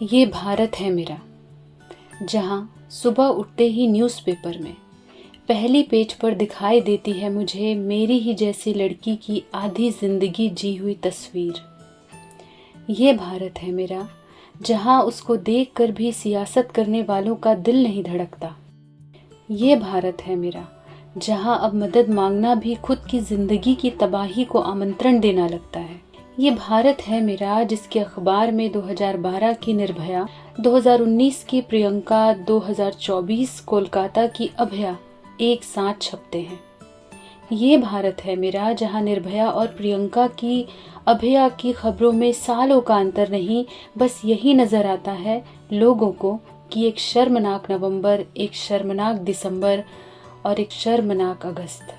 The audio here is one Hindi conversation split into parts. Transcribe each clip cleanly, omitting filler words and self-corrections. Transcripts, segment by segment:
ये भारत है मेरा, जहाँ सुबह उठते ही न्यूज़पेपर में पहली पेज पर दिखाई देती है मुझे मेरी ही जैसी लड़की की आधी जिंदगी जी हुई तस्वीर। ये भारत है मेरा, जहाँ उसको देखकर भी सियासत करने वालों का दिल नहीं धड़कता। ये भारत है मेरा, जहाँ अब मदद मांगना भी खुद की जिंदगी की तबाही को आमंत्रण देना लगता है। ये भारत है मेरा, जिसके अखबार में 2012 की निर्भया, 2019 की प्रियंका, 2024 कोलकाता की अभया एक साथ छपते हैं। ये भारत है मेरा, जहाँ निर्भया और प्रियंका की, अभया की खबरों में सालों का अंतर नहीं, बस यही नजर आता है लोगों को कि एक शर्मनाक नवंबर, एक शर्मनाक दिसंबर और एक शर्मनाक अगस्त।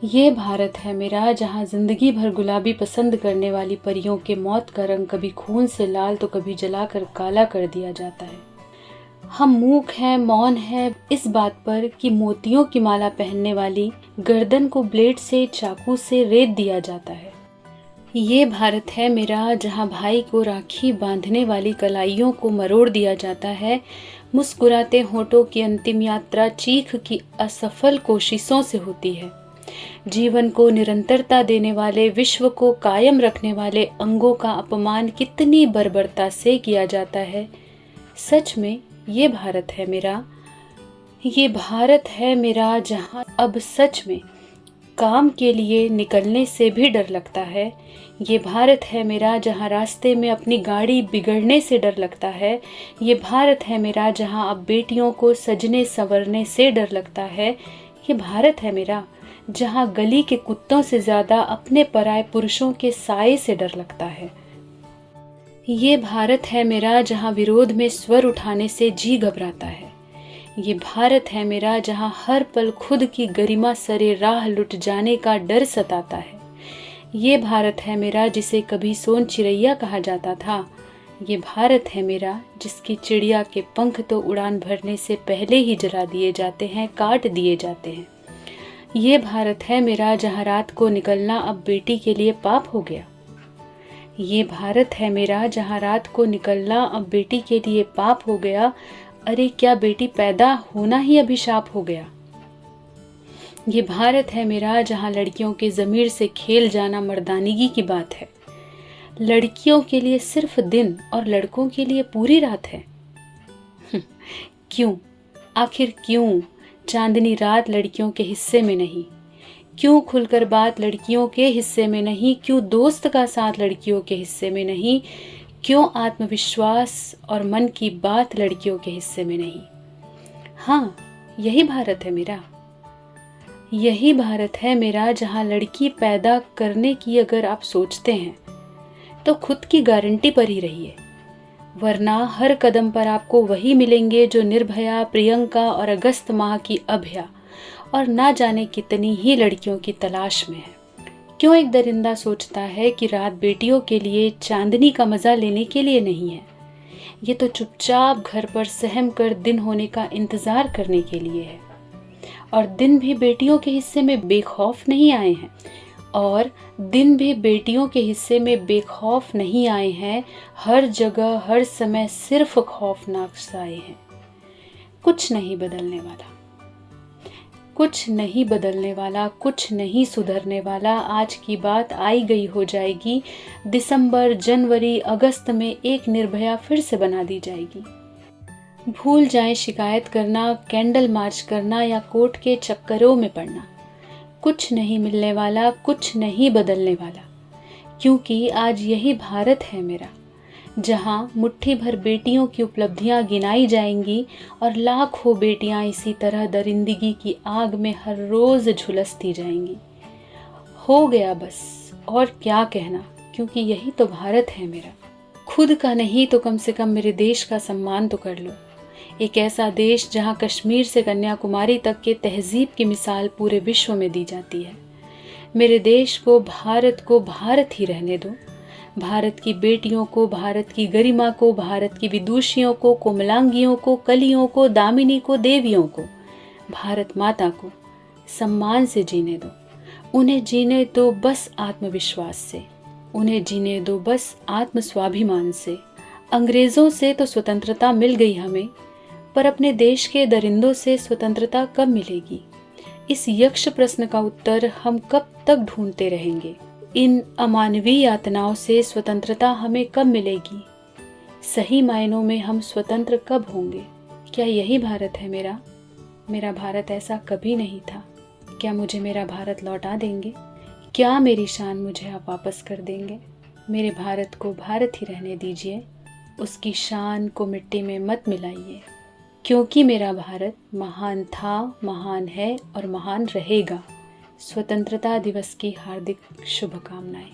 ये भारत है मेरा, जहाँ जिंदगी भर गुलाबी पसंद करने वाली परियों के मौत का रंग कभी खून से लाल तो कभी जलाकर काला कर दिया जाता है। हम मूक हैं, मौन हैं इस बात पर कि मोतियों की माला पहनने वाली गर्दन को ब्लेड से, चाकू से रेत दिया जाता है। ये भारत है मेरा, जहाँ भाई को राखी बांधने वाली कलाइयों को मरोड़ दिया जाता है। मुस्कुराते होठों की अंतिम यात्रा चीख की असफल कोशिशों से होती है। जीवन को निरंतरता देने वाले, विश्व को कायम रखने वाले अंगों का अपमान कितनी बर्बरता से किया जाता है। सच में ये भारत है मेरा, ये भारत है मेरा, जहाँ अब सच में काम के लिए निकलने से भी डर लगता है। ये भारत है मेरा, जहाँ रास्ते में अपनी गाड़ी बिगड़ने से डर लगता है। ये भारत है मेरा, जहाँ अब बेटियों को सजने संवरने से डर लगता है। ये भारत है मेरा, जहाँ गली के कुत्तों से ज्यादा अपने पराये पुरुषों के साये से डर लगता है। ये भारत है मेरा, जहाँ विरोध में स्वर उठाने से जी घबराता है। ये भारत है मेरा, जहाँ हर पल खुद की गरिमा सरे राह लुट जाने का डर सताता है। ये भारत है मेरा, जिसे कभी सोन चिड़ैया कहा जाता था। ये भारत है मेरा, जिसकी चिड़िया के पंख तो उड़ान भरने से पहले ही जला दिए जाते हैं, काट दिए जाते हैं। ये भारत है मेरा, जहाँ रात को निकलना अब बेटी के लिए पाप हो गया। ये भारत है मेरा, जहाँ रात को निकलना अब बेटी के लिए पाप हो गया। अरे क्या बेटी पैदा होना ही अभिशाप हो गया। ये भारत है मेरा, जहाँ लड़कियों के ज़मीर से खेल जाना मर्दानगी की बात है। लड़कियों के लिए सिर्फ दिन और लड़कों के लिए पूरी रात है। क्यों, आखिर क्यों चांदनी रात लड़कियों के हिस्से में नहीं? क्यों खुलकर बात लड़कियों के हिस्से में नहीं? क्यों दोस्त का साथ लड़कियों के हिस्से में नहीं? क्यों आत्मविश्वास और मन की बात लड़कियों के हिस्से में नहीं? हाँ, यही भारत है मेरा। यही भारत है मेरा, जहाँ लड़की पैदा करने की अगर आप सोचते हैं तो खुद की गारंटी पर ही रहिए, वरना हर कदम पर आपको वही मिलेंगे जो निर्भया, प्रियंका और अगस्त माह की अभया और ना जाने कितनी ही लड़कियों की तलाश में है। क्यों एक दरिंदा सोचता है कि रात बेटियों के लिए चांदनी का मजा लेने के लिए नहीं है? ये तो चुपचाप घर पर सहम कर दिन होने का इंतजार करने के लिए है। और दिन भी बेटियों के हिस्से में बेखौफ नहीं आए हैं, और दिन भी बेटियों के हिस्से में बेखौफ नहीं आए हैं। हर जगह हर समय सिर्फ खौफनाक साए हैं। कुछ नहीं बदलने वाला, कुछ नहीं बदलने वाला, कुछ नहीं सुधरने वाला। आज की बात आई गई हो जाएगी। दिसंबर, जनवरी, अगस्त में एक निर्भया फिर से बना दी जाएगी। भूल जाएं शिकायत करना, कैंडल मार्च करना या कोर्ट के चक्करों में पड़ना। कुछ नहीं मिलने वाला, कुछ नहीं बदलने वाला, क्योंकि आज यही भारत है मेरा, जहाँ मुट्ठी भर बेटियों की उपलब्धियां गिनाई जाएंगी और लाखों बेटियां इसी तरह दरिंदगी की आग में हर रोज झुलसती जाएंगी। हो गया बस, और क्या कहना, क्योंकि यही तो भारत है मेरा। खुद का नहीं तो कम से कम मेरे देश का सम्मान तो कर लो। एक ऐसा देश जहाँ कश्मीर से कन्याकुमारी तक के तहजीब की मिसाल पूरे विश्व में दी जाती है। मेरे देश को भारत ही रहने दो। भारत की बेटियों को, भारत की गरिमा को, भारत की विदुषियों को, कोमलांगियों को, कलियों को, दामिनी को, देवियों को, भारत माता को सम्मान से जीने दो। उन्हें जीने दो बस आत्मविश्वास से, उन्हें जीने दो बस आत्म स्वाभिमान से। अंग्रेज़ों से तो स्वतंत्रता मिल गई हमें, पर अपने देश के दरिंदों से स्वतंत्रता कब मिलेगी? इस यक्ष प्रश्न का उत्तर हम कब तक ढूंढते रहेंगे? इन अमानवीय यातनाओं से स्वतंत्रता हमें कब मिलेगी? सही मायनों में हम स्वतंत्र कब होंगे? क्या यही भारत है मेरा? मेरा भारत ऐसा कभी नहीं था। क्या मुझे मेरा भारत लौटा देंगे? क्या मेरी शान मुझे आप वापस कर देंगे? मेरे भारत को भारत ही रहने दीजिए, उसकी शान को मिट्टी में मत मिलाइए, क्योंकि मेरा भारत महान था, महान है और महान रहेगा। स्वतंत्रता दिवस की हार्दिक शुभकामनाएं।